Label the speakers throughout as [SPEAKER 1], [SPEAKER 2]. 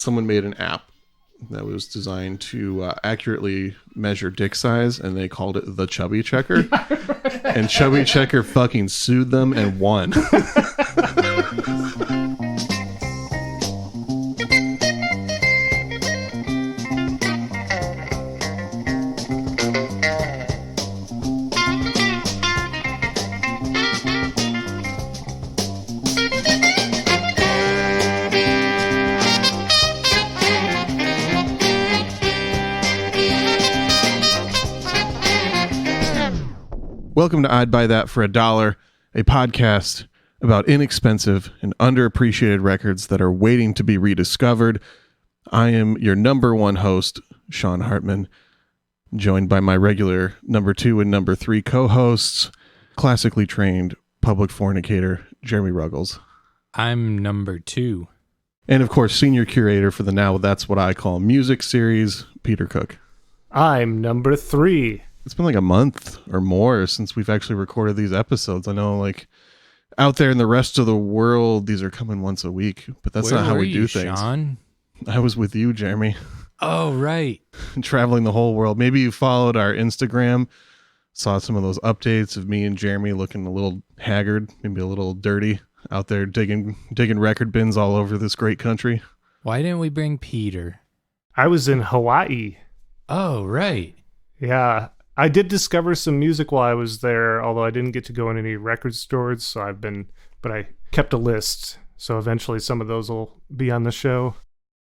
[SPEAKER 1] Someone made an app that was designed to accurately measure dick size, and they called it the Chubby Checker. And Chubby Checker fucking sued them and won. Welcome to I'd Buy That for $1, a podcast about inexpensive and underappreciated records that are waiting to be rediscovered. I am your number one host, Sean Hartman, joined by my regular number 2 and number 3 co-hosts, classically trained public fornicator, Jeremy Ruggles.
[SPEAKER 2] I'm number 2.
[SPEAKER 1] And of course, senior curator for the Now That's What I Call Music series, Peter Cook.
[SPEAKER 3] I'm number 3.
[SPEAKER 1] It's been like a month or more since we've actually recorded these episodes. I know, like, out there in the rest of the world, these are coming once a week, but that's not how we do things.
[SPEAKER 2] Sean?
[SPEAKER 1] I was with you, Jeremy.
[SPEAKER 2] Oh, right.
[SPEAKER 1] Traveling the whole world. Maybe you followed our Instagram, saw some of those updates of me and Jeremy looking a little haggard, maybe a little dirty, out there digging record bins all over this great country.
[SPEAKER 2] Why didn't we bring Peter?
[SPEAKER 3] I was in Hawaii.
[SPEAKER 2] Oh, right.
[SPEAKER 3] Yeah. I did discover some music while I was there, although I didn't get to go in any record stores, but I kept a list, so eventually some of those will be on the show.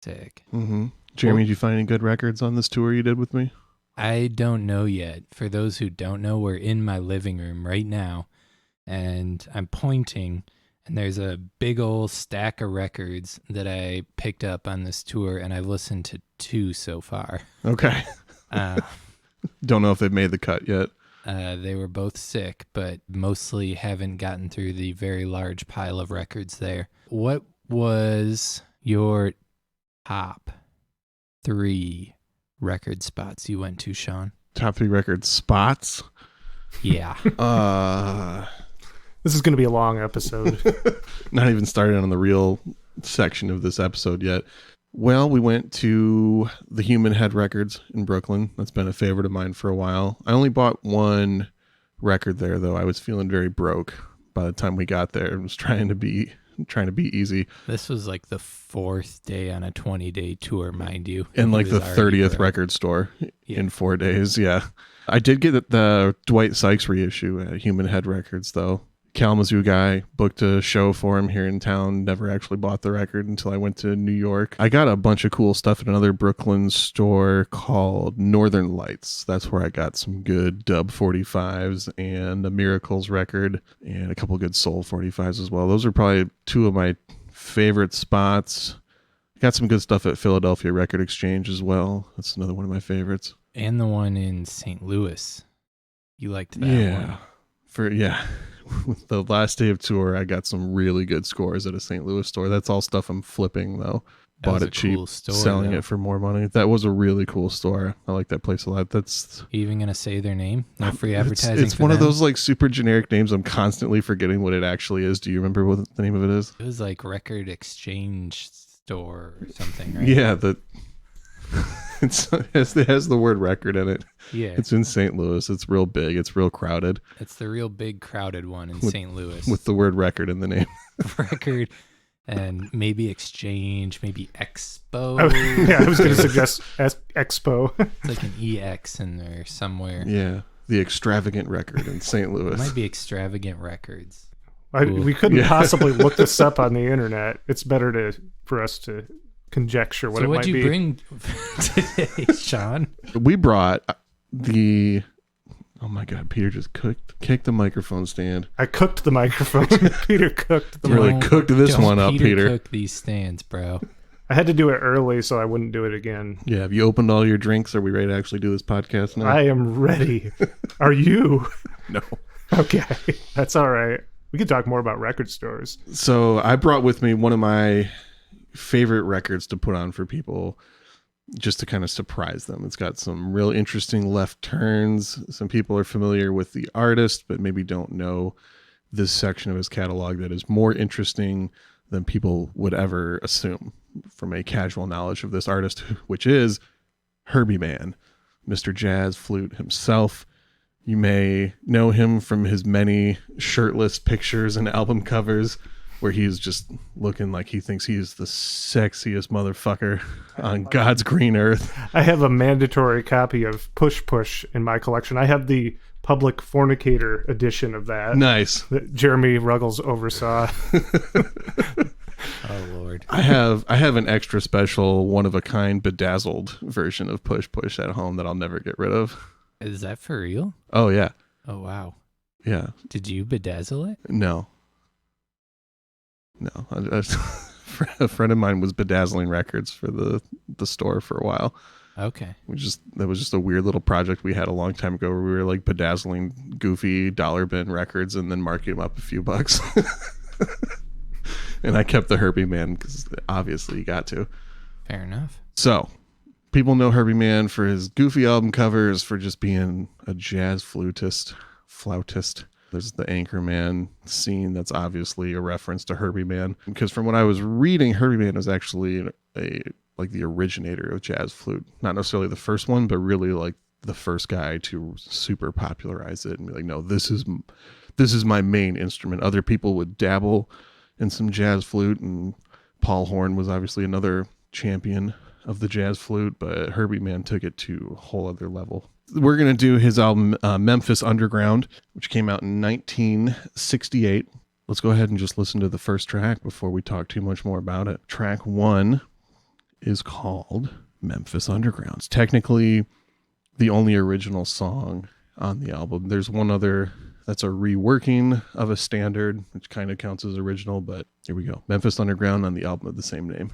[SPEAKER 2] Sick.
[SPEAKER 1] Mm-hmm. Jeremy, did you find any good records on this tour you did with me?
[SPEAKER 2] I don't know yet. For those who don't know, we're in my living room right now, and I'm pointing, and there's a big old stack of records that I picked up on this tour, and I've listened to 2 so far.
[SPEAKER 1] Okay. Don't know if they've made the cut yet.
[SPEAKER 2] They were both sick, but mostly haven't gotten through the very large pile of records there. What was your top 3 record spots you went to, Sean?
[SPEAKER 1] Top 3 record spots?
[SPEAKER 2] Yeah.
[SPEAKER 3] This is going to be a long episode.
[SPEAKER 1] Not even started on the real section of this episode yet. Well, we went to the Human Head Records in Brooklyn. That's been a favorite of mine for a while. I only bought one record there, though. I was feeling very broke by the time we got there. I was trying to be easy.
[SPEAKER 2] This was like the 4th day on a 20-day tour, mind you.
[SPEAKER 1] And like the 30th record store in 4 days. Yeah. I did get the Dwight Sykes reissue at Human Head Records, though. Kalamazoo guy, booked a show for him here in town, never actually bought the record until I went to New York. I got a bunch of cool stuff at another Brooklyn store called Northern Lights. That's where I got some good dub 45s and a Miracles record and a couple good soul 45s as well. Those are probably 2 of my favorite spots. Got some good stuff at Philadelphia Record Exchange as well. That's another one of my favorites.
[SPEAKER 2] And the one in St. Louis. You liked that one.
[SPEAKER 1] Yeah. With the last day of tour, I got some really good scores at a St. Louis store. That's all stuff I'm flipping, though. Bought it cheap, cool store, selling it for more money. That was a really cool store. I like that place a lot. That's
[SPEAKER 2] Are you even going to say their name? No free advertising.
[SPEAKER 1] It's one of those like super generic names. I'm constantly forgetting what it actually is. Do you remember what the name of it is?
[SPEAKER 2] It was like Record Exchange Store or something, right?
[SPEAKER 1] Yeah, it has the word record in it.
[SPEAKER 2] Yeah.
[SPEAKER 1] It's in St. Louis. It's real big. It's real crowded.
[SPEAKER 2] It's the real big crowded one in St. Louis.
[SPEAKER 1] With the word record in the name.
[SPEAKER 2] Record and maybe Exchange, maybe Expo.
[SPEAKER 3] I was going to suggest Expo.
[SPEAKER 2] It's like an EX in there somewhere.
[SPEAKER 1] Yeah. The Extravagant Record in St. Louis.
[SPEAKER 2] It might be Extravagant Records.
[SPEAKER 3] We couldn't possibly look this up on the internet. It's better for us to conjecture what it might be.
[SPEAKER 2] So what'd you bring today, Sean?
[SPEAKER 1] We brought the... Oh my God, Peter just kicked the microphone stand.
[SPEAKER 3] I cooked the microphone. Peter cooked the
[SPEAKER 1] microphone. Really cooked this one up, Peter.
[SPEAKER 2] Cook these stands, bro.
[SPEAKER 3] I had to do it early so I wouldn't do it again.
[SPEAKER 1] Yeah, have you opened all your drinks? Are we ready to actually do this podcast now?
[SPEAKER 3] I am ready. Are you?
[SPEAKER 1] No.
[SPEAKER 3] Okay, that's all right. We could talk more about record stores.
[SPEAKER 1] So I brought with me one of my favorite records to put on for people just to kind of surprise them. It's got some real interesting left turns. Some people are familiar with the artist, but maybe don't know this section of his catalog that is more interesting than people would ever assume from a casual knowledge of this artist, which is Herbie Mann, Mr. Jazz Flute himself. You may know him from his many shirtless pictures and album covers where he's just looking like he thinks he's the sexiest motherfucker on God's green earth.
[SPEAKER 3] I have a mandatory copy of Push Push in my collection. I have the Public Fornicator edition of that.
[SPEAKER 1] Nice.
[SPEAKER 3] That Jeremy Ruggles oversaw.
[SPEAKER 2] Oh Lord.
[SPEAKER 1] I have an extra special, one of a kind, bedazzled version of Push Push at home that I'll never get rid of.
[SPEAKER 2] Is that for real?
[SPEAKER 1] Oh yeah.
[SPEAKER 2] Oh wow.
[SPEAKER 1] Yeah.
[SPEAKER 2] Did you bedazzle it?
[SPEAKER 1] No. A friend of mine was bedazzling records for the store for a while.
[SPEAKER 2] Okay.
[SPEAKER 1] That was just a weird little project we had a long time ago where we were like bedazzling goofy dollar bin records and then marking them up a few bucks. And I kept the Herbie Mann because obviously you got to.
[SPEAKER 2] Fair enough.
[SPEAKER 1] So people know Herbie Mann for his goofy album covers, for just being a jazz flautist. There's the Anchorman scene that's obviously a reference to Herbie Mann. Because from what I was reading, Herbie Mann was actually like the originator of jazz flute. Not necessarily the first one, but really like the first guy to super popularize it and be like, no, this is my main instrument. Other people would dabble in some jazz flute, and Paul Horn was obviously another champion of the jazz flute, but Herbie Mann took it to a whole other level. We're going to do his album Memphis Underground, which came out in 1968. Let's go ahead and just listen to the first track before we talk too much more about it. Track 1 is called Memphis Underground. It's technically the only original song on the album. There's one other that's a reworking of a standard, which kind of counts as original, but here we go. Memphis Underground on the album of the same name.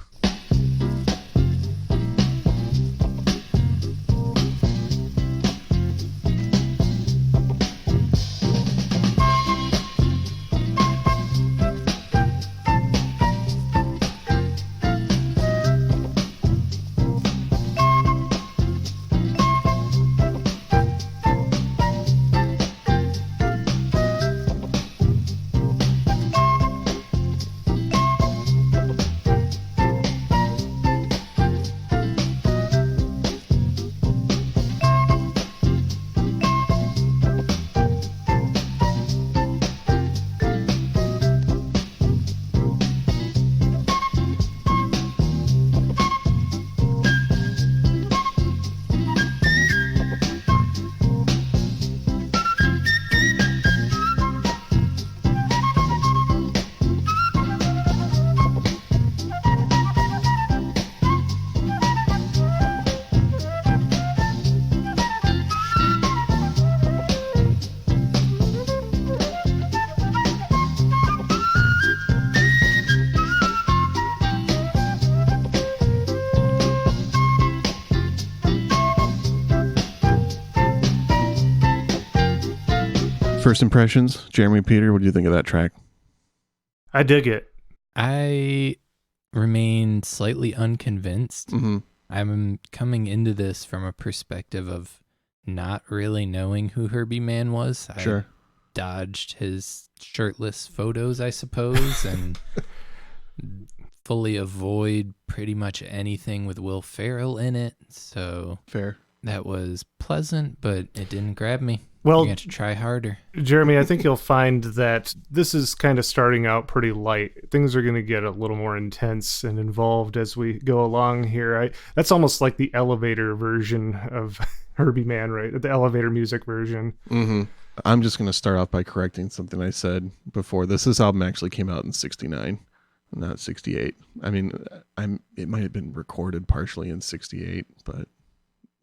[SPEAKER 1] First impressions, Jeremy, Peter, what do you think of that track?
[SPEAKER 3] I dig it.
[SPEAKER 2] I remain slightly unconvinced.
[SPEAKER 1] Mm-hmm.
[SPEAKER 2] I'm coming into this from a perspective of not really knowing who Herbie Mann was.
[SPEAKER 1] Sure.
[SPEAKER 2] I dodged his shirtless photos, I suppose, and fully avoid pretty much anything with Will Ferrell in it. So
[SPEAKER 1] Fair.
[SPEAKER 2] That was pleasant, but it didn't grab me.
[SPEAKER 3] Well,
[SPEAKER 2] you got to try harder.
[SPEAKER 3] Jeremy, I think you'll find that this is kind of starting out pretty light. Things are going to get a little more intense and involved as we go along here. That's almost like the elevator version of Herbie Mann, right? The elevator music version.
[SPEAKER 1] Mm-hmm. I'm just going to start off by correcting something I said before. This album actually came out in 69, not 68. I mean, it might have been recorded partially in 68, but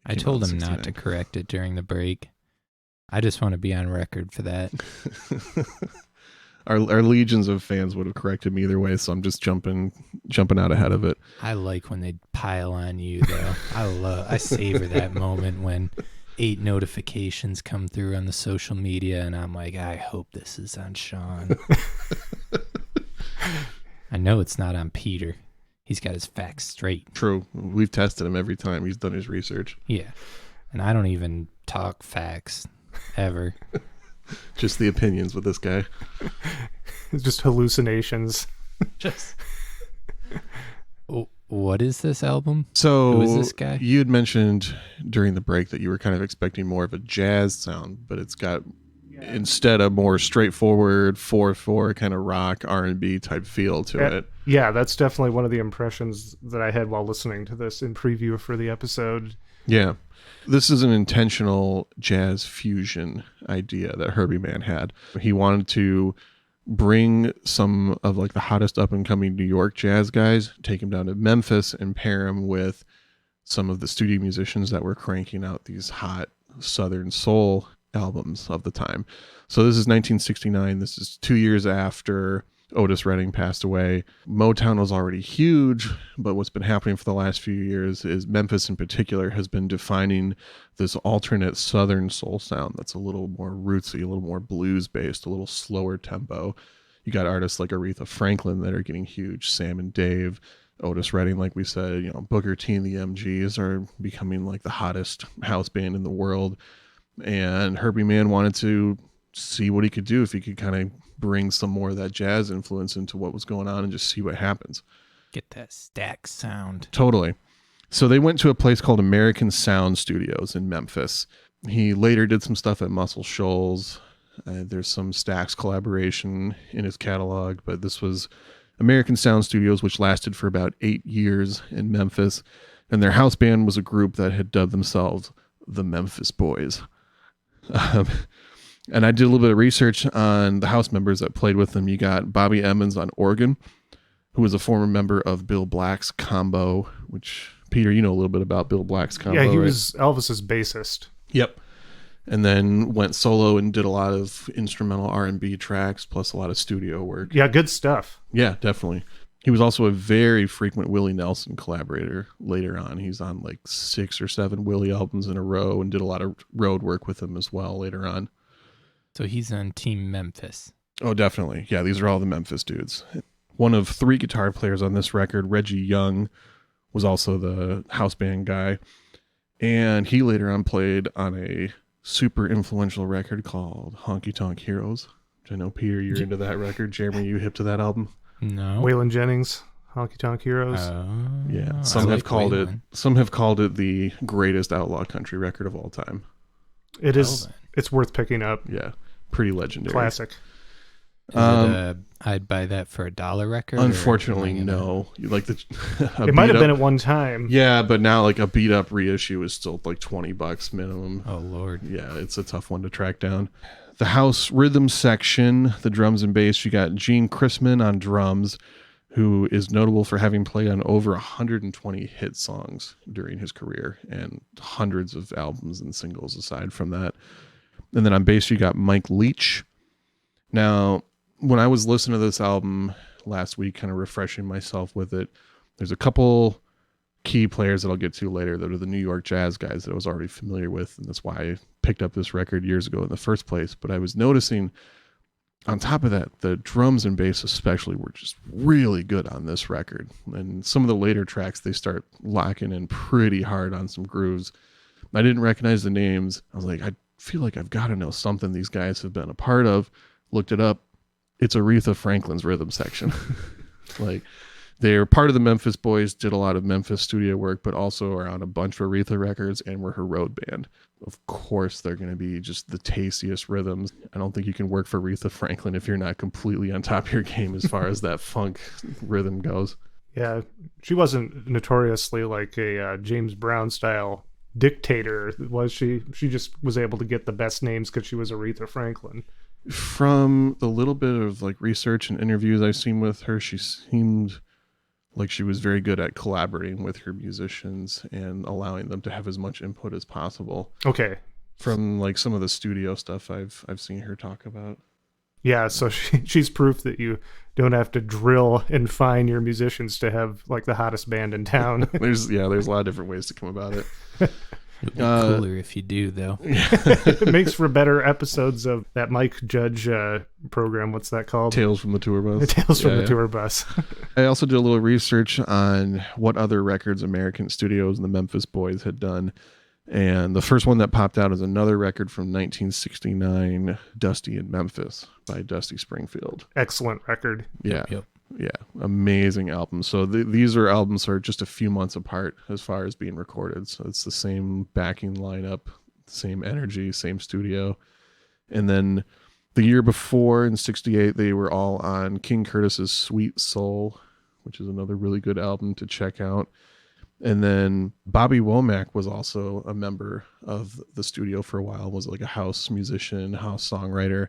[SPEAKER 2] I told him not to correct it during the break. I just want to be on record for that.
[SPEAKER 1] Our legions of fans would have corrected me either way, so I'm just jumping out ahead of it.
[SPEAKER 2] I like when they pile on you, though. I savor that moment when 8 notifications come through on the social media, and I'm like, I hope this is on Sean. I know it's not on Peter. He's got his facts straight.
[SPEAKER 1] True. We've tested him every time. He's done his research.
[SPEAKER 2] Yeah. And I don't even talk facts ever.
[SPEAKER 1] Just the opinions with this guy.
[SPEAKER 3] It's just hallucinations.
[SPEAKER 2] Just. What is this album?
[SPEAKER 1] So
[SPEAKER 2] Who is this guy?
[SPEAKER 1] you had mentioned during the break that you were kind of expecting more of a jazz sound, but it's got instead a more straightforward 4/4 kind of rock R&B type feel to it.
[SPEAKER 3] Yeah, that's definitely one of the impressions that I had while listening to this in preview for the episode.
[SPEAKER 1] Yeah. This is an intentional jazz fusion idea that Herbie Mann had. He wanted to bring some of like the hottest up and coming New York jazz guys, take them down to Memphis and pair them with some of the studio musicians that were cranking out these hot Southern soul albums of the time. So this is 1969. This is 2 years after Otis Redding passed away. Motown was already huge, but what's been happening for the last few years is Memphis in particular has been defining this alternate Southern soul sound that's a little more rootsy, a little more blues based, a little slower tempo. You got artists like Aretha Franklin that are getting huge, Sam and Dave, Otis Redding, like we said, Booker T and the MGs are becoming like the hottest house band in the world. And Herbie Mann wanted to see what he could do if he could kind of bring some more of that jazz influence into what was going on and just see what happens.
[SPEAKER 2] Get that stack sound.
[SPEAKER 1] Totally. So they went to a place called American Sound Studios in Memphis. He later did some stuff at Muscle Shoals. There's some Stax collaboration in his catalog, but this was American Sound Studios, which lasted for about 8 years in Memphis. And their house band was a group that had dubbed themselves the Memphis Boys. And I did a little bit of research on the house members that played with them. You got Bobby Emmons on organ, who was a former member of Bill Black's Combo, which, Peter, you know a little bit about Bill Black's Combo,
[SPEAKER 3] Yeah, he
[SPEAKER 1] right?
[SPEAKER 3] was Elvis's bassist.
[SPEAKER 1] Yep. And then went solo and did a lot of instrumental R&B tracks, plus a lot of studio work.
[SPEAKER 3] Yeah, good stuff.
[SPEAKER 1] Yeah, definitely. He was also a very frequent Willie Nelson collaborator later on. He's on like 6 or 7 Willie albums in a row and did a lot of road work with him as well later on.
[SPEAKER 2] So he's on Team Memphis.
[SPEAKER 1] Oh, definitely. Yeah, these are all the Memphis dudes. One of 3 guitar players on this record, Reggie Young, was also the house band guy. And he later on played on a super influential record called Honky Tonk Heroes. Which I know, Peter, you're into that record. Jeremy, you hip to that album?
[SPEAKER 2] No.
[SPEAKER 3] Waylon Jennings, Honky Tonk Heroes.
[SPEAKER 1] Yeah. Some have called it the greatest outlaw country record of all time.
[SPEAKER 3] It is. It's worth picking up.
[SPEAKER 1] Yeah. Pretty legendary.
[SPEAKER 3] Classic.
[SPEAKER 2] I'd buy that for $1 record.
[SPEAKER 1] Unfortunately, no. You like
[SPEAKER 3] it might have been at one time.
[SPEAKER 1] Yeah, but now like a beat up reissue is still like $20 minimum.
[SPEAKER 2] Oh Lord.
[SPEAKER 1] Yeah, it's a tough one to track down. The house rhythm section, the drums and bass, you got Gene Chrisman on drums, who is notable for having played on over 120 hit songs during his career and hundreds of albums and singles aside from that. And then on bass, you got Mike Leach. Now, when I was listening to this album last week, kind of refreshing myself with it, there's a couple key players that I'll get to later that are the New York jazz guys that I was already familiar with, and that's why I picked up this record years ago in the first place. But I was noticing, on top of that, the drums and bass especially were just really good on this record. And some of the later tracks, they start locking in pretty hard on some grooves. I didn't recognize the names. I was like, I feel like I've got to know something these guys have been a part of. Looked it up. It's Aretha Franklin's rhythm section. Like, they're part of the Memphis Boys, did a lot of Memphis studio work, but also are on a bunch of Aretha records and were her road band. Of course, they're going to be just the tastiest rhythms. I don't think you can work for Aretha Franklin if you're not completely on top of your game as far as that funk rhythm goes.
[SPEAKER 3] Yeah, she wasn't notoriously like a James Brown style dictator, was she? She just was able to get the best names because she was Aretha Franklin.
[SPEAKER 1] From the little bit of like research and interviews I've seen with her, she seemed like she was very good at collaborating with her musicians and allowing them to have as much input as possible.
[SPEAKER 3] Okay.
[SPEAKER 1] From like some of the studio stuff I've seen her talk about.
[SPEAKER 3] Yeah, so she's proof that you don't have to drill and fine your musicians to have like the hottest band in town.
[SPEAKER 1] There's a lot of different ways to come about it.
[SPEAKER 2] It'd be cooler if you do, though.
[SPEAKER 3] It makes for better episodes of that Mike Judge program. What's that called?
[SPEAKER 1] Tales from the Tour Bus.
[SPEAKER 3] Tales from the Tour Bus.
[SPEAKER 1] I also did a little research on what other records American Studios and the Memphis Boys had done. And the first one that popped out is another record from 1969, Dusty in Memphis by Dusty Springfield.
[SPEAKER 3] Excellent record.
[SPEAKER 1] Yeah.
[SPEAKER 2] Yep.
[SPEAKER 1] Yeah, amazing albums. So these albums are just a few months apart as far as being recorded. So it's the same backing lineup, same energy, same studio. And then the year before in 68, they were all on King Curtis's Sweet Soul, which is another really good album to check out. And then Bobby Womack was also a member of the studio for a while, was like a house musician, house songwriter,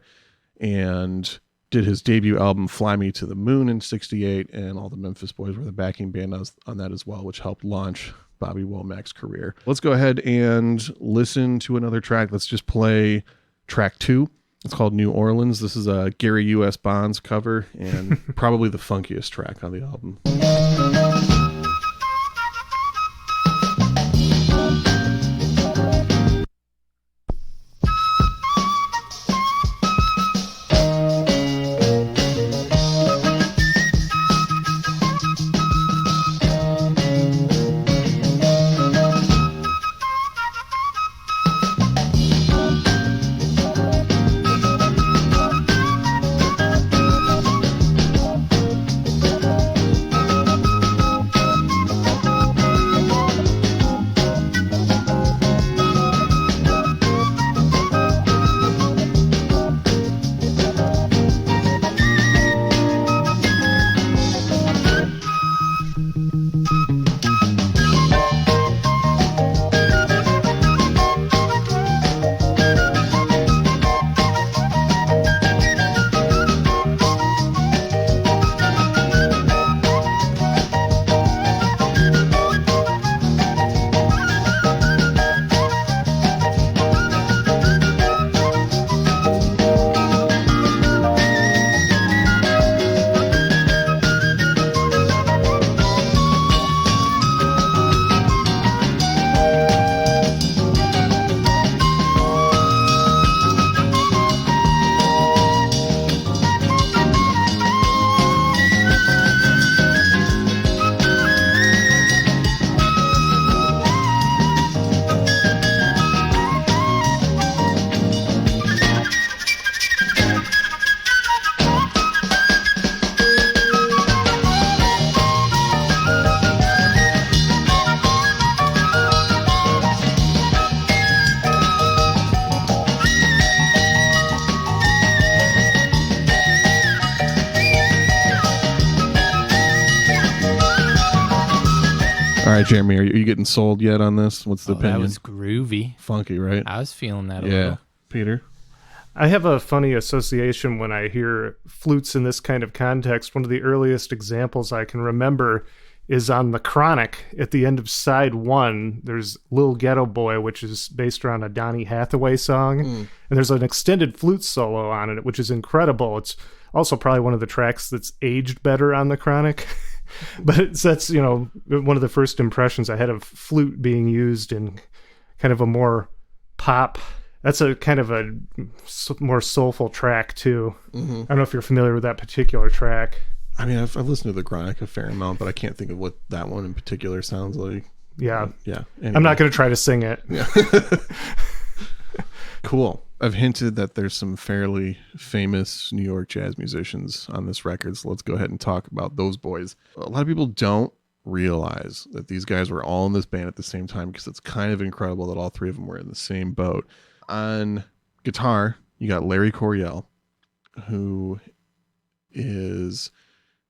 [SPEAKER 1] and did his debut album Fly Me to the Moon in 68, and all the Memphis Boys were the backing band on that as well, which helped launch Bobby Womack's career. Let's go ahead and listen to another track. Let's just play track 2. It's called New Orleans. This is a Gary U.S. Bonds cover and probably the funkiest track on the album. All right, Jeremy, are you getting sold yet on this? What's the opinion?
[SPEAKER 2] That was groovy.
[SPEAKER 1] Funky, right?
[SPEAKER 2] I was feeling that a
[SPEAKER 1] Yeah.
[SPEAKER 2] little.
[SPEAKER 1] Peter?
[SPEAKER 3] I have a funny association when I hear flutes in this kind of context. One of the earliest examples I can remember is on The Chronic at the end of side 1. There's Lil Ghetto Boy, which is based around a Donny Hathaway song. And there's an extended flute solo on it, which is incredible. It's also probably one of the tracks that's aged better on The Chronic. But that's, one of the first impressions I had of flute being used in kind of a more pop. That's a kind of a more soulful track, too. Mm-hmm. I don't know if you're familiar with that particular track.
[SPEAKER 1] I mean, I've listened to The Chronic a fair amount, but I can't think of what that one in particular sounds like.
[SPEAKER 3] Yeah.
[SPEAKER 1] Yeah.
[SPEAKER 3] Anyway. I'm not going to try to sing it.
[SPEAKER 1] Yeah. Cool. I've hinted that there's some fairly famous New York jazz musicians on this record, so let's go ahead and talk about those boys. A lot of people don't realize that these guys were all in this band at the same time, because it's kind of incredible that all three of them were in the same boat. On guitar, you got Larry Coryell, who is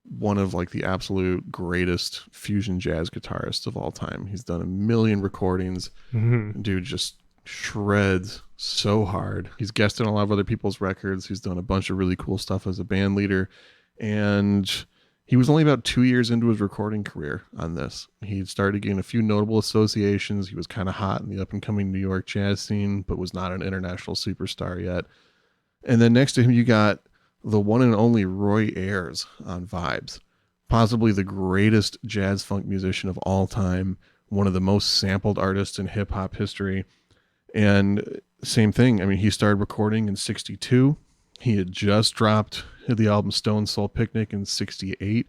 [SPEAKER 1] one of like the absolute greatest fusion jazz guitarists of all time. He's done a million recordings. Mm-hmm. Dude just shreds so hard. He's guested on a lot of other people's records. He's done a bunch of really cool stuff as a band leader, and he was only about 2 years into his recording career on this. He started getting a few notable associations. He was kind of hot in the up and coming New York jazz scene, but was not an international superstar yet. And then next to him, you got the one and only Roy Ayers on Vibes, possibly the greatest jazz funk musician of all time, one of the most sampled artists in hip hop history. And same thing. I mean, he started recording in 62. He had just dropped the album Stone Soul Picnic in 68.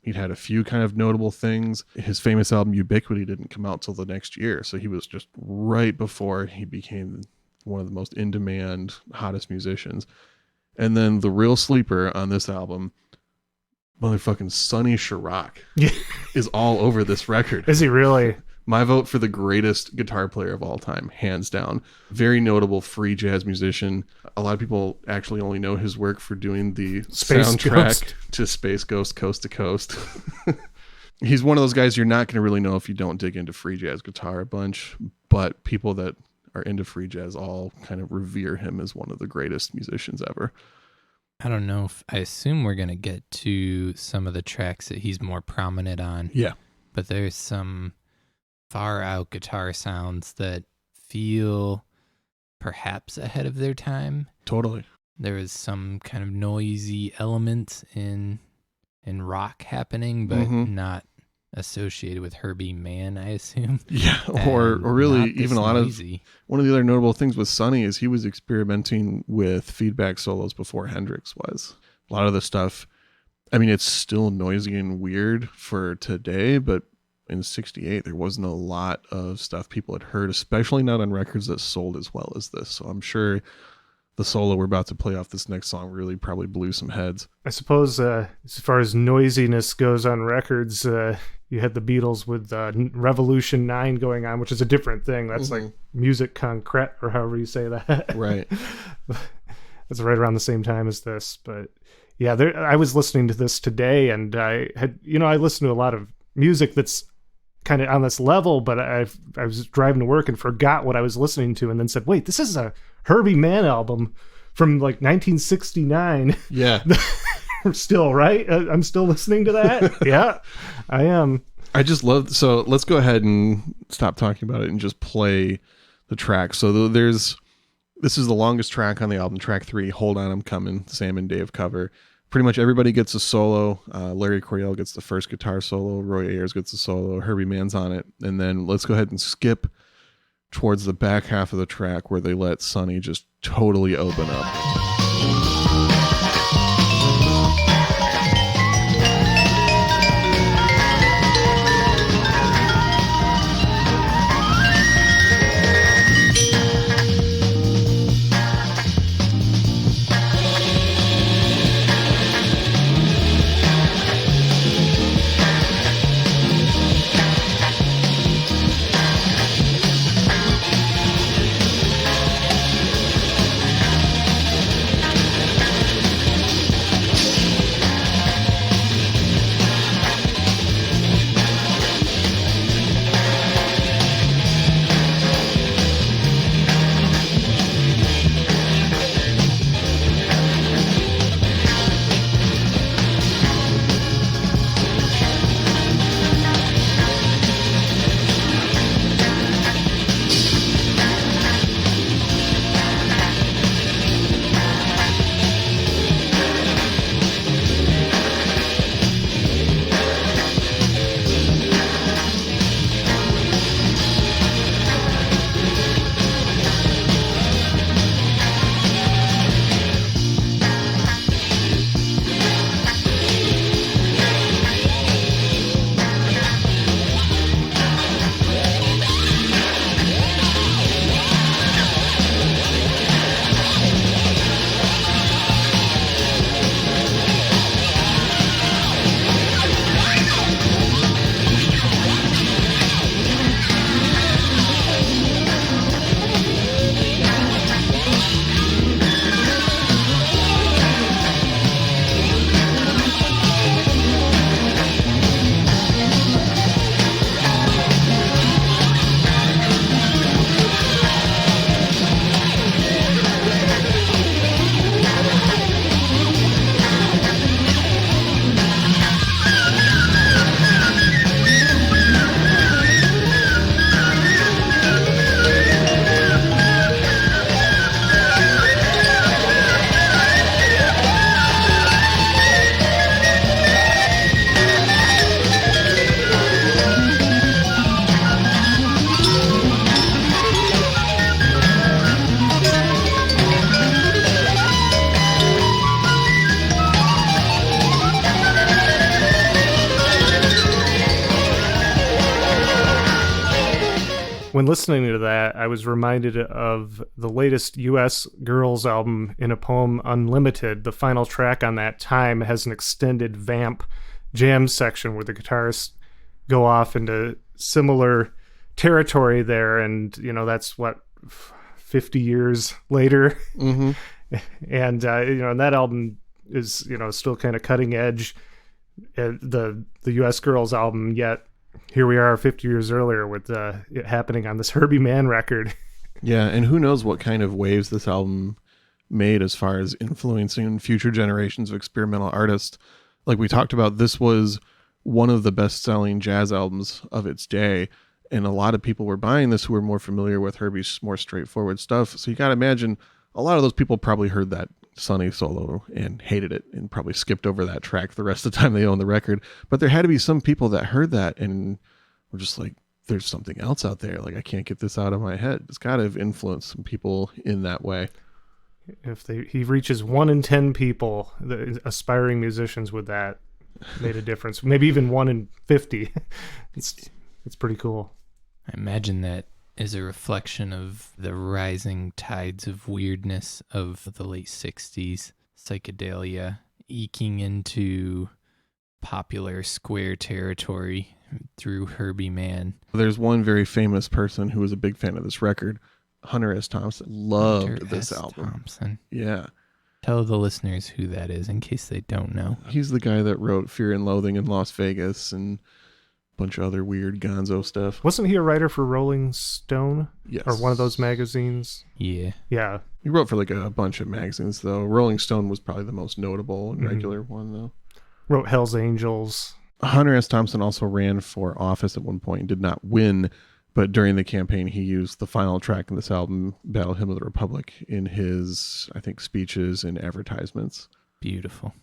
[SPEAKER 1] He'd had a few kind of notable things. His famous album Ubiquity didn't come out till the next year. So he was just right before he became one of the most in-demand, hottest musicians. And then the real sleeper on this album, Motherfucking Sonny Chirac
[SPEAKER 3] Yeah.
[SPEAKER 1] is all over this record.
[SPEAKER 3] Is he really?
[SPEAKER 1] My vote for the greatest guitar player of all time, hands down. Very notable free jazz musician. A lot of people actually only know his work for doing the
[SPEAKER 3] Space
[SPEAKER 1] soundtrack
[SPEAKER 3] Ghost.
[SPEAKER 1] to Space Ghost Coast to Coast. He's one of those guys you're not going to really know if you don't dig into free jazz guitar a bunch, but people that are into free jazz all kind of revere him as one of the greatest musicians ever.
[SPEAKER 2] I don't know if I assume we're going to get to some of the tracks that he's more prominent on.
[SPEAKER 1] Yeah.
[SPEAKER 2] But there's some far out guitar sounds that feel perhaps ahead of their time.
[SPEAKER 1] Totally.
[SPEAKER 2] There is some kind of noisy element in rock happening, but not associated with Herbie Mann, I assume.
[SPEAKER 1] Yeah, or really even a lot
[SPEAKER 2] noisy.
[SPEAKER 1] of one of the other notable things with Sonny is he was experimenting with feedback solos before Hendrix was. A lot of the stuff, I mean, it's still noisy and weird for today, but in 68 there wasn't a lot of stuff people had heard, especially not on records that sold as well as this. So I'm sure the solo we're about to play off this next song really probably blew some heads.
[SPEAKER 3] I suppose as far as noisiness goes on records, you had the Beatles with Revolution 9 going on, which is a different thing. That's like musique concrète, or however you say that.
[SPEAKER 1] Right.
[SPEAKER 3] That's right around the same time as this. But yeah, I was listening to this today, and I listen to a lot of music that's kind of on this level, but I was driving to work and forgot what I was listening to, and then said, wait, this is a Herbie Mann album from like 1969.
[SPEAKER 1] Yeah.
[SPEAKER 3] Still, right? I'm still listening to that. Yeah, I am.
[SPEAKER 1] I just love, so let's go ahead and stop talking about it and just play the track. So this is the longest track on the album, track 3, Hold On I'm Coming, Sam and Dave cover. Pretty much everybody gets a solo. Larry Coryell gets the first guitar solo. Roy Ayers gets a solo. Herbie Mann's on it. And then let's go ahead and skip towards the back half of the track where they let Sonny just totally open up.
[SPEAKER 3] When listening to that, I was reminded of the latest U.S. Girls album, In a Poem Unlimited. The final track on that, Time, has an extended vamp jam section where the guitarists go off into similar territory there, and that's what 50 years later.
[SPEAKER 1] Mm-hmm.
[SPEAKER 3] And and that album is still kind of cutting edge, the U.S. Girls album, yet here we are 50 years earlier with it happening on this Herbie Mann record.
[SPEAKER 1] Yeah, and who knows what kind of waves this album made as far as influencing future generations of experimental artists. Like we talked about, this was one of the best-selling jazz albums of its day, and a lot of people were buying this who were more familiar with Herbie's more straightforward stuff. So you got to imagine a lot of those people probably heard that Sonny solo and hated it and probably skipped over that track the rest of the time they owned the record. But there had to be some people that heard that and were just like, there's something else out there. Like, I can't get this out of my head. It's got to have influenced some people in that way.
[SPEAKER 3] If he reaches 1 in 10 people, the aspiring musicians, with that, made a difference. Maybe even 1 in 50. It's pretty cool.
[SPEAKER 2] I imagine that is a reflection of the rising tides of weirdness of the late 60s, psychedelia eking into popular square territory through Herbie Mann.
[SPEAKER 1] There's one very famous person who was a big fan of this record. Hunter S. Thompson loved this album.
[SPEAKER 2] Thompson.
[SPEAKER 1] Yeah.
[SPEAKER 2] Tell the listeners who that is in case they don't know.
[SPEAKER 1] He's the guy that wrote Fear and Loathing in Las Vegas and bunch of other weird gonzo stuff.
[SPEAKER 3] Wasn't he a writer for Rolling Stone?
[SPEAKER 1] Yes.
[SPEAKER 3] Or one of those magazines?
[SPEAKER 2] Yeah.
[SPEAKER 3] Yeah.
[SPEAKER 1] He wrote for like a bunch of magazines, though. Rolling Stone was probably the most notable and regular one, though.
[SPEAKER 3] Wrote Hell's Angels.
[SPEAKER 1] Hunter S. Thompson also ran for office at one point and did not win, but during the campaign, he used the final track in this album, Battle Hymn of the Republic, in his, I think, speeches and advertisements.
[SPEAKER 2] Beautiful.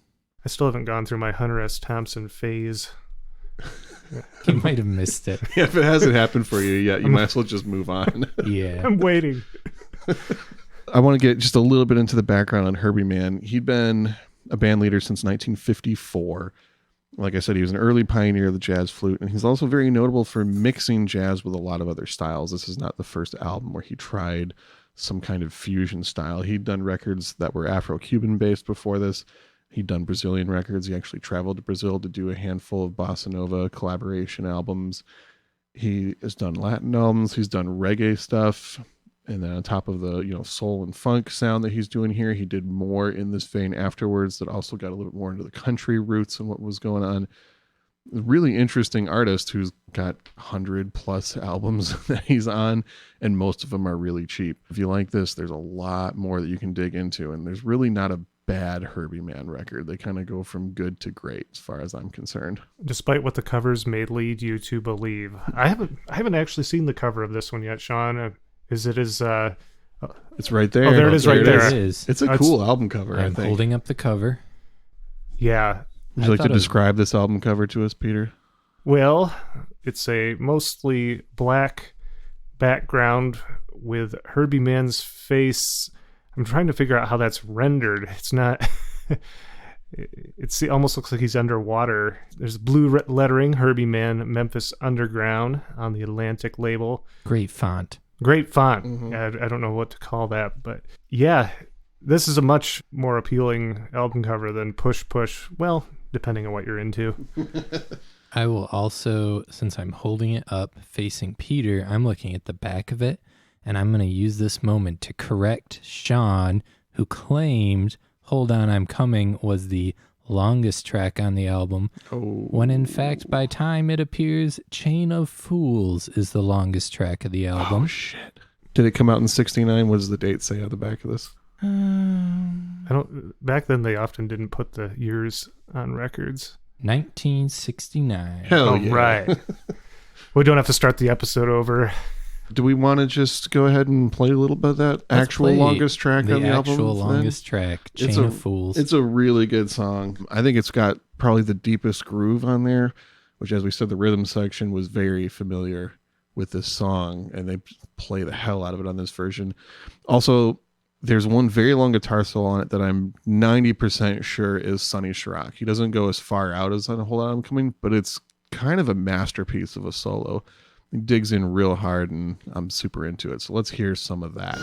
[SPEAKER 3] I still haven't gone through my Hunter S. Thompson phase.
[SPEAKER 2] You might have missed it.
[SPEAKER 1] Yeah, if it hasn't happened for you yet, you might as well just move on.
[SPEAKER 2] Yeah.
[SPEAKER 3] I'm waiting.
[SPEAKER 1] I want to get just a little bit into the background on Herbie Mann. He'd been a band leader since 1954. Like I said, he was an early pioneer of the jazz flute, and he's also very notable for mixing jazz with a lot of other styles. This is not the first album where he tried some kind of fusion style. He'd done records that were Afro-Cuban based before this. He'd done Brazilian records. He actually traveled to Brazil to do a handful of bossa nova collaboration albums. He has done Latin albums. He's done reggae stuff. And then on top of the, soul and funk sound that he's doing here, he did more in this vein afterwards that also got a little bit more into the country roots and what was going on. A really interesting artist who's got 100+ albums that he's on, and most of them are really cheap. If you like this, there's a lot more that you can dig into, and there's really not a bad Herbie Mann record. They kind of go from good to great as far as I'm concerned.
[SPEAKER 3] Despite what the covers may lead you to believe. I haven't actually seen the cover of this one yet, Sean. Is it as
[SPEAKER 1] it's right there.
[SPEAKER 3] Oh, there it is, right there.
[SPEAKER 2] It is.
[SPEAKER 1] It's a cool album cover, I
[SPEAKER 2] I'm
[SPEAKER 1] think.
[SPEAKER 2] holding up the cover.
[SPEAKER 3] Yeah.
[SPEAKER 1] Would you like to describe this album cover to us, Peter?
[SPEAKER 3] Well, it's a mostly black background with Herbie Mann's face. I'm trying to figure out how that's rendered. It's not... It almost looks like he's underwater. There's blue lettering, Herbie Mann, Memphis Underground, on the Atlantic label.
[SPEAKER 2] Great font.
[SPEAKER 3] Great font.
[SPEAKER 1] Mm-hmm.
[SPEAKER 3] I don't know what to call that, but yeah, this is a much more appealing album cover than Push Push. Well, depending on what you're into.
[SPEAKER 2] I will also, since I'm holding it up facing Peter, I'm looking at the back of it, and I'm going to use this moment to correct Sean, who claimed Hold On, I'm Coming was the longest track on the album, when in fact, by time it appears, Chain of Fools is the longest track of the album.
[SPEAKER 1] Oh, shit. Did it come out in 1969? What does the date say on the back of this?
[SPEAKER 3] Back then, they often didn't put the years on records.
[SPEAKER 2] 1969.
[SPEAKER 1] Hell yeah.
[SPEAKER 3] Right. We don't have to start the episode over.
[SPEAKER 1] Do we want to just go ahead and play a little bit of that actual longest track on the album?
[SPEAKER 2] The actual longest track, Chain of Fools.
[SPEAKER 1] It's a really good song. I think it's got probably the deepest groove on there, which, as we said, the rhythm section was very familiar with this song, and they play the hell out of it on this version. Also, there's one very long guitar solo on it that I'm 90% sure is Sonny Chirac. He doesn't go as far out as on Hold On, I'm Coming, but it's kind of a masterpiece of a solo. It digs in real hard, and I'm super into it. So let's hear some of that.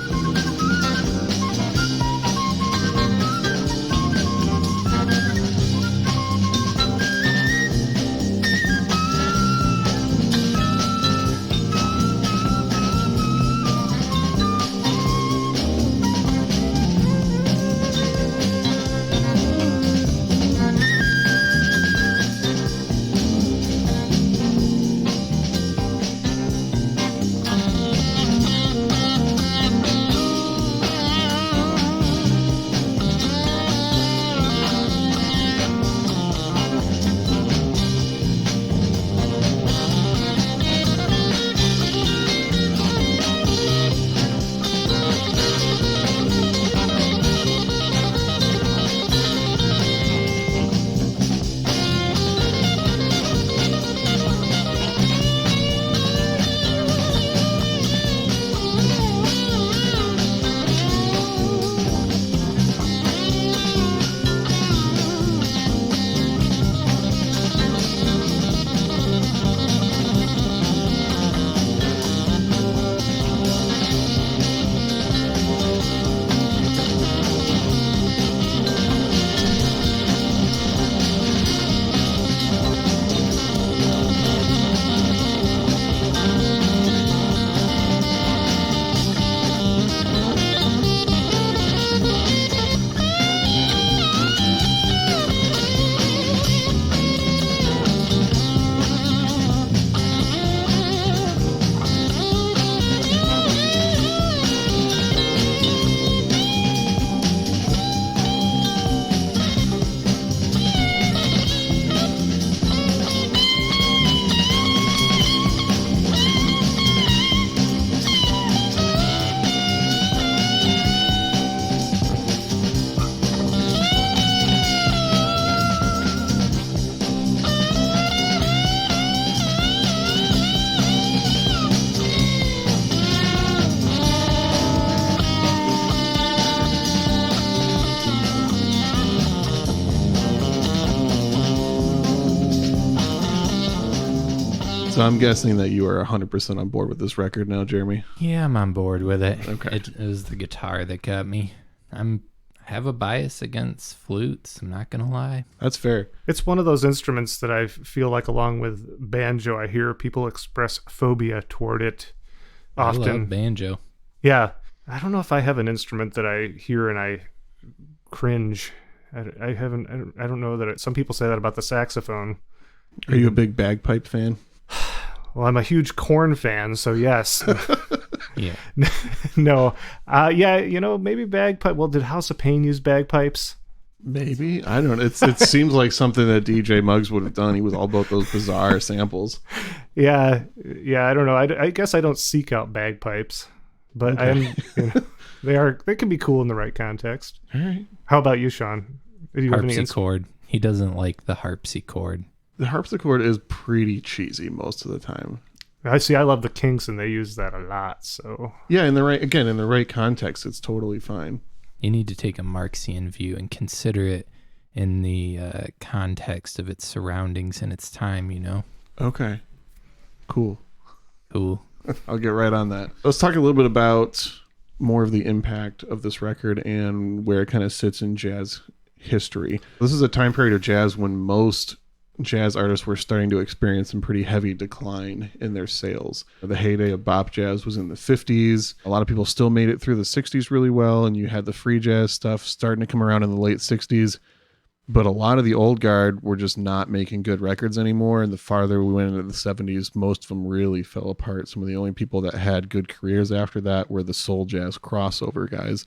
[SPEAKER 1] So I'm guessing that you are 100% on board with this record now, Jeremy.
[SPEAKER 2] Yeah, I'm on board with it.
[SPEAKER 1] Okay.
[SPEAKER 2] It was the guitar that got me. I have a bias against flutes, I'm not going to lie.
[SPEAKER 1] That's fair.
[SPEAKER 3] It's one of those instruments that I feel like, along with banjo, I hear people express phobia toward it often.
[SPEAKER 2] I love banjo.
[SPEAKER 3] Yeah. I don't know if I have an instrument that I hear and I cringe. I don't know that some people say that about the saxophone.
[SPEAKER 1] Are you a big bagpipe fan?
[SPEAKER 3] Well, I'm a huge Korn fan, so yes.
[SPEAKER 2] Yeah.
[SPEAKER 3] No. Yeah, maybe bagpipe. Well, did House of Pain use bagpipes?
[SPEAKER 1] Maybe. I don't know. It seems like something that DJ Muggs would have done. He was all about those bizarre samples.
[SPEAKER 3] Yeah, I don't know. I guess I don't seek out bagpipes, but
[SPEAKER 1] Okay.
[SPEAKER 3] they can be cool in the right context.
[SPEAKER 1] All right.
[SPEAKER 3] How about you, Sean? Do you have any
[SPEAKER 2] Harpsichord. He doesn't like the harpsichord.
[SPEAKER 1] The harpsichord is pretty cheesy most of the time.
[SPEAKER 3] I love the Kinks, and they use that a lot. So
[SPEAKER 1] Yeah, in the right context, it's totally fine.
[SPEAKER 2] You need to take a Marxian view and consider it in the context of its surroundings and its time,
[SPEAKER 1] Okay. Cool.
[SPEAKER 2] Cool.
[SPEAKER 1] I'll get right on that. Let's talk a little bit about more of the impact of this record and where it kind of sits in jazz history. This is a time period of jazz when most jazz artists were starting to experience some pretty heavy decline in their sales. The heyday of bop jazz was in the 50s. A lot of people still made it through the 60s really well, and you had the free jazz stuff starting to come around in the late 60s. But a lot of the old guard were just not making good records anymore, and the farther we went into the 70s, most of them really fell apart. Some of the only people that had good careers after that were the soul jazz crossover guys.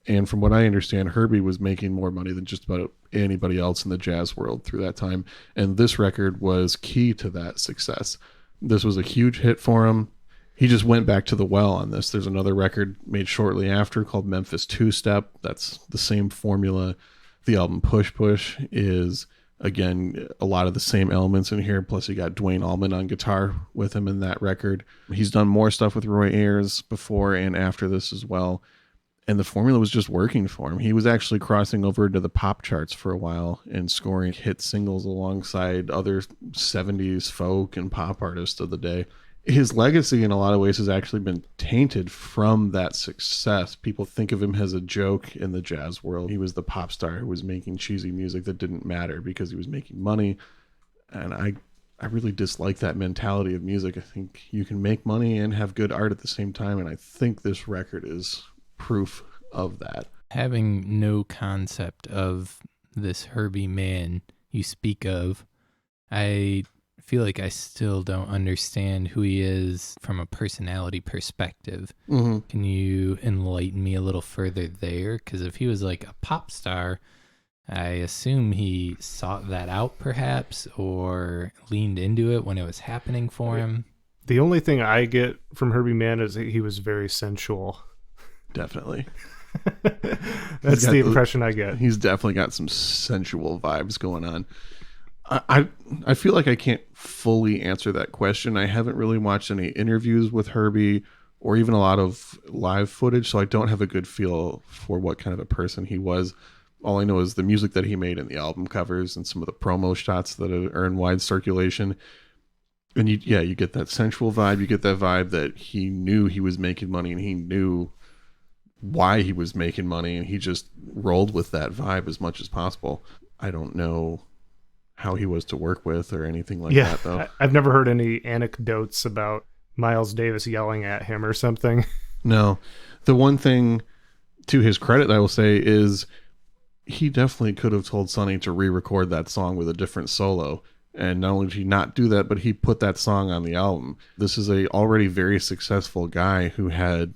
[SPEAKER 1] And from what I understand, Herbie was making more money than just about anybody else in the jazz world through that time. And this record was key to that success. This was a huge hit for him. He just went back to the well on this. There's another record made shortly after called Memphis Two-Step. That's the same formula. The album Push Push is, again, a lot of the same elements in here. Plus, you got Dwayne Allman on guitar with him in that record. He's done more stuff with Roy Ayers before and after this as well. And the formula was just working for him. He was actually crossing over to the pop charts for a while and scoring hit singles alongside other 70s folk and pop artists of the day. his legacy in a lot of ways has actually been tainted from that success. People think of him as a joke in the jazz world. He was the pop star who was making cheesy music that didn't matter because he was making money. And I really dislike that mentality of music. I think you can make money and have good art at the same time. And I think this record is proof of that.
[SPEAKER 2] Having no concept of this Herbie Mann you speak of, I feel like I still don't understand who he is from a personality perspective.
[SPEAKER 1] Mm-hmm.
[SPEAKER 2] Can you enlighten me a little further there? Because if he was like a pop star, I assume he sought that out perhaps, or leaned into it when it was happening for him.
[SPEAKER 3] The only thing I get from Herbie Mann is that he was very sensual.
[SPEAKER 1] Definitely.
[SPEAKER 3] That's the impression I get.
[SPEAKER 1] He's definitely got some sensual vibes going on. I feel like I can't fully answer that question. I haven't really watched any interviews with Herbie or even a lot of live footage, so I don't have a good feel for what kind of a person he was. All I know is the music that he made and the album covers and some of the promo shots that are in wide circulation. And you get that sensual vibe. You get that vibe that he knew he was making money and he knew why he was making money, and he just rolled with that vibe as much as possible. I don't know how he was to work with or anything like that, though.
[SPEAKER 3] I've never heard any anecdotes about Miles Davis yelling at him or something.
[SPEAKER 1] No. The one thing to his credit I will say is he definitely could have told Sonny to re-record that song with a different solo. And not only did he not do that, but he put that song on the album. This is a already very successful guy who had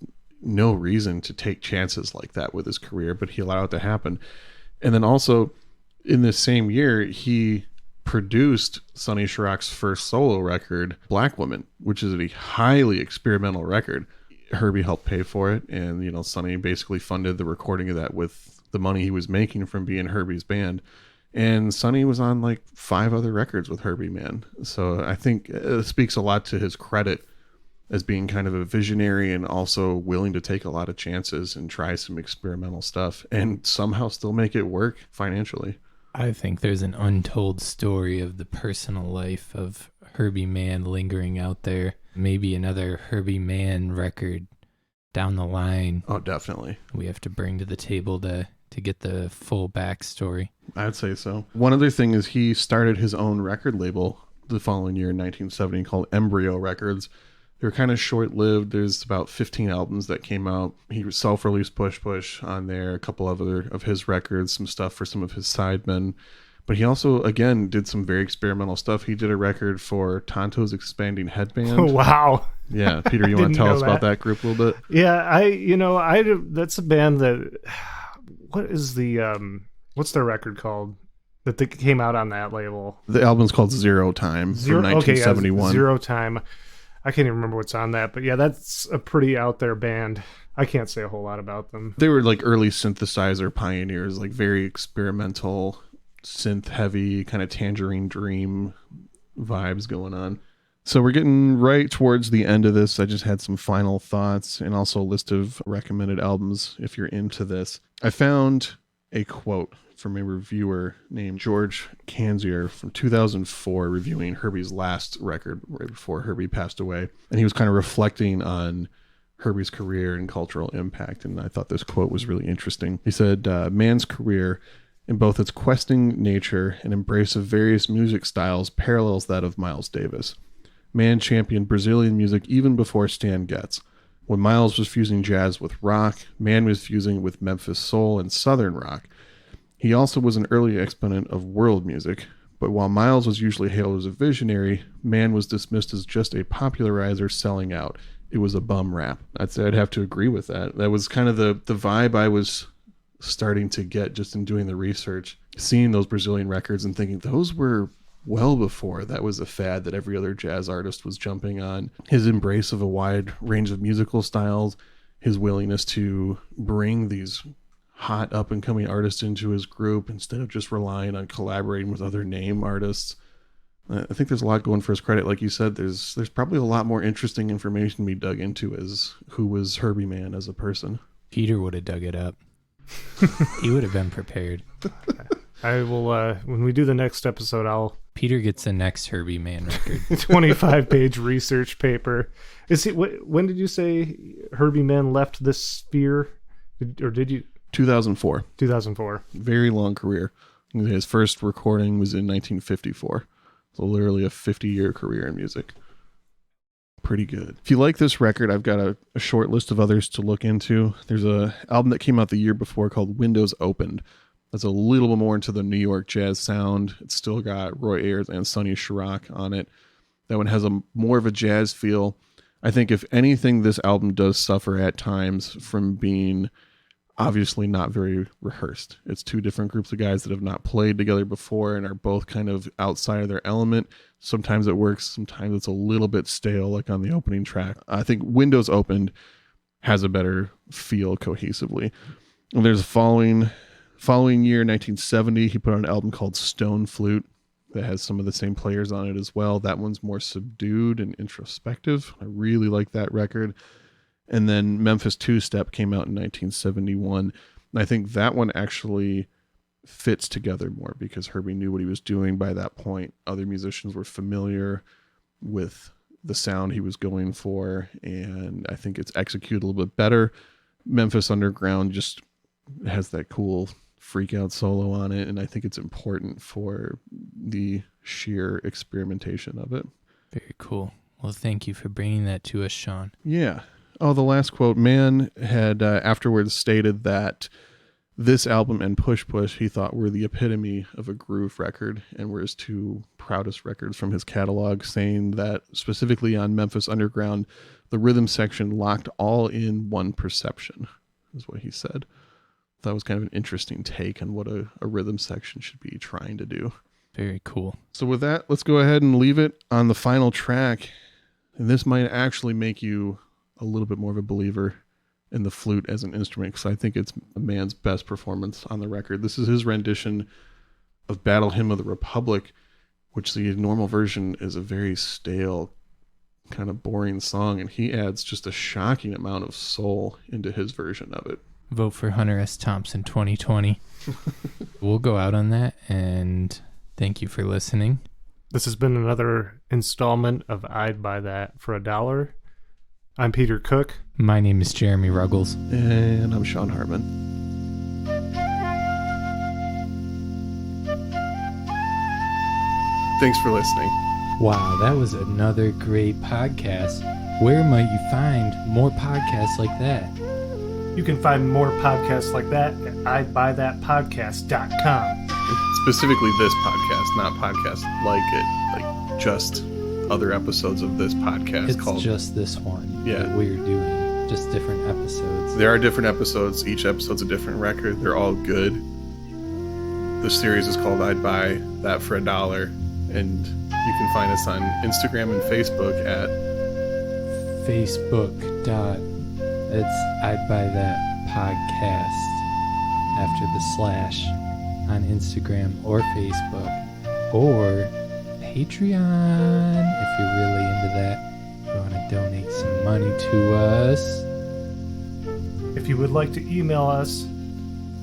[SPEAKER 1] no reason to take chances like that with his career, but he allowed it to happen. And then also in this same year, he produced Sonny Chiroc's first solo record, Black Woman, which is a highly experimental record. Herbie helped pay for it, and Sonny basically funded the recording of that with the money he was making from being Herbie's band. And Sonny was on like 5 other records with Herbie Mann. So I think it speaks a lot to his credit as being kind of a visionary and also willing to take a lot of chances and try some experimental stuff and somehow still make it work financially.
[SPEAKER 2] I think there's an untold story of the personal life of Herbie Mann lingering out there. Maybe another Herbie Mann record down the line.
[SPEAKER 1] Oh, definitely.
[SPEAKER 2] We have to bring to the table to get the full backstory.
[SPEAKER 1] I'd say so. One other thing is he started his own record label the following year in 1970 called Embryo Records. They were kind of short-lived. There's about 15 albums that came out. He self-released Push Push on there, a couple of other of his records, some stuff for some of his sidemen. But he also, again, did some very experimental stuff. He did a record for Tonto's Expanding Headband.
[SPEAKER 3] Oh, wow.
[SPEAKER 1] Yeah, Peter, you want to tell us about that group a little bit?
[SPEAKER 3] Yeah, that's a band that, what is what's their record called that came out on that label?
[SPEAKER 1] The album's called Zero Time from 1971.
[SPEAKER 3] Okay, Zero Time. I can't even remember what's on that, but yeah, that's a pretty out there band. I can't say a whole lot about them.
[SPEAKER 1] They were like early synthesizer pioneers, like very experimental, synth heavy, kind of Tangerine Dream vibes going on. So we're getting right towards the end of this. I just had some final thoughts and also a list of recommended albums if you're into this. I found a quote from a reviewer named George Kanzier from 2004 reviewing Herbie's last record right before Herbie passed away. And he was kind of reflecting on Herbie's career and cultural impact. And I thought this quote was really interesting. He said, Mann's career, in both its questing nature and embrace of various music styles, parallels that of Miles Davis. Mann championed Brazilian music even before Stan Getz. When Miles was fusing jazz with rock, Mann was fusing with Memphis soul and southern rock. He also was an early exponent of world music, but while Miles was usually hailed as a visionary, Mann was dismissed as just a popularizer selling out. It was a bum rap. I'd say I'd have to agree with that. That was kind of the vibe I was starting to get just in doing the research, seeing those Brazilian records and thinking those were well before that was a fad that every other jazz artist was jumping on. His embrace of a wide range of musical styles, his willingness to bring these hot up-and-coming artists into his group instead of just relying on collaborating with other name artists. I think there's a lot going for his credit. Like you said, there's probably a lot more interesting information to be dug into as who was Herbie Mann as a person.
[SPEAKER 2] Peter would have dug it up. He would have been prepared.
[SPEAKER 3] I will, when we do the next episode, I'll
[SPEAKER 2] Peter gets the next Herbie Mann record.
[SPEAKER 3] 25-page research paper. Is it? When did you say Herbie Mann left this sphere? Or did you?
[SPEAKER 1] 2004.
[SPEAKER 3] 2004.
[SPEAKER 1] Very long career. His first recording was in 1954. So literally a 50-year career in music. Pretty good. If you like this record, I've got a short list of others to look into. There's a album that came out the year before called Windows Opened. That's a little bit more into the New York jazz sound. It's still got Roy Ayers and Sonny Chirac on it. That one has a more of a jazz feel. I think if anything, this album does suffer at times from being obviously not very rehearsed. It's two different groups of guys that have not played together before and are both kind of outside of their element. Sometimes it works, sometimes it's a little bit stale, like on the opening track. I think Windows Opened has a better feel cohesively. And there's a following year, 1970, he put out an album called Stone Flute that has some of the same players on it as well. That one's more subdued and introspective. I really like that record. And then Memphis Two-Step came out in 1971. And I think that one actually fits together more because Herbie knew what he was doing by that point. Other musicians were familiar with the sound he was going for, and I think it's executed a little bit better. Memphis Underground just has that cool freak out solo on it, and I think it's important for the sheer experimentation of it.
[SPEAKER 2] Very cool. Well, thank you for bringing that to us, Sean.
[SPEAKER 1] Yeah. Oh, the last quote. Mann had afterwards stated that this album and Push Push he thought were the epitome of a groove record and were his two proudest records from his catalog, saying that specifically on Memphis Underground, the rhythm section locked all in one perception, is what he said. That was kind of an interesting take on what a rhythm section should be trying to do.
[SPEAKER 2] Very cool.
[SPEAKER 1] So with that, let's go ahead and leave it on the final track. And this might actually make you a little bit more of a believer in the flute as an instrument, because I think it's Mann's best performance on the record. This is his rendition of Battle Hymn of the Republic, which the normal version is a very stale, kind of boring song, and he adds just a shocking amount of soul into his version of it.
[SPEAKER 2] Vote for Hunter S. Thompson 2020. We'll go out on that, and thank you for listening.
[SPEAKER 3] This has been another installment of I'd Buy That for $1. I'm Peter Cook.
[SPEAKER 2] My name is Jeremy Ruggles.
[SPEAKER 1] And I'm Sean Hartman. Thanks for listening.
[SPEAKER 2] Wow, that was another great podcast. Where might you find more podcasts like that?
[SPEAKER 3] You can find more podcasts like that at I'dBuyThatPodcast.com.
[SPEAKER 1] Specifically this podcast, not podcasts like it, like just other episodes of this podcast.
[SPEAKER 2] It's called just this one.
[SPEAKER 1] Yeah,
[SPEAKER 2] that we're doing just different episodes.
[SPEAKER 1] There are different episodes. Each episode's a different record. They're all good. The series is called I'd Buy That for $1, and you can find us on Instagram and Facebook at
[SPEAKER 2] it's I'd Buy That Podcast after the slash on Instagram or Facebook or Patreon if you're really into that. If you want to donate some money to us.
[SPEAKER 3] If you would like to email us,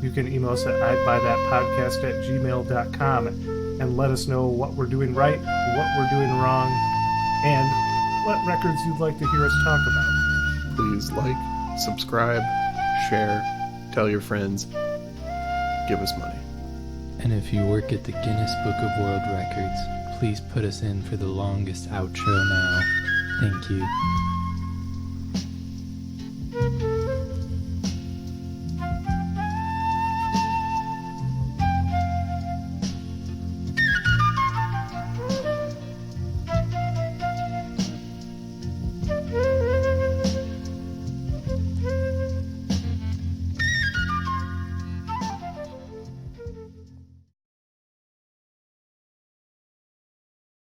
[SPEAKER 3] you can email us at I'dBuyThatPodcast@gmail.com and let us know what we're doing right, what we're doing wrong, and what records you'd like to hear us talk about.
[SPEAKER 1] Please like, subscribe, share, tell your friends, give us money.
[SPEAKER 2] And if you work at the Guinness Book of World Records, please put us in for the longest outro now. Thank you.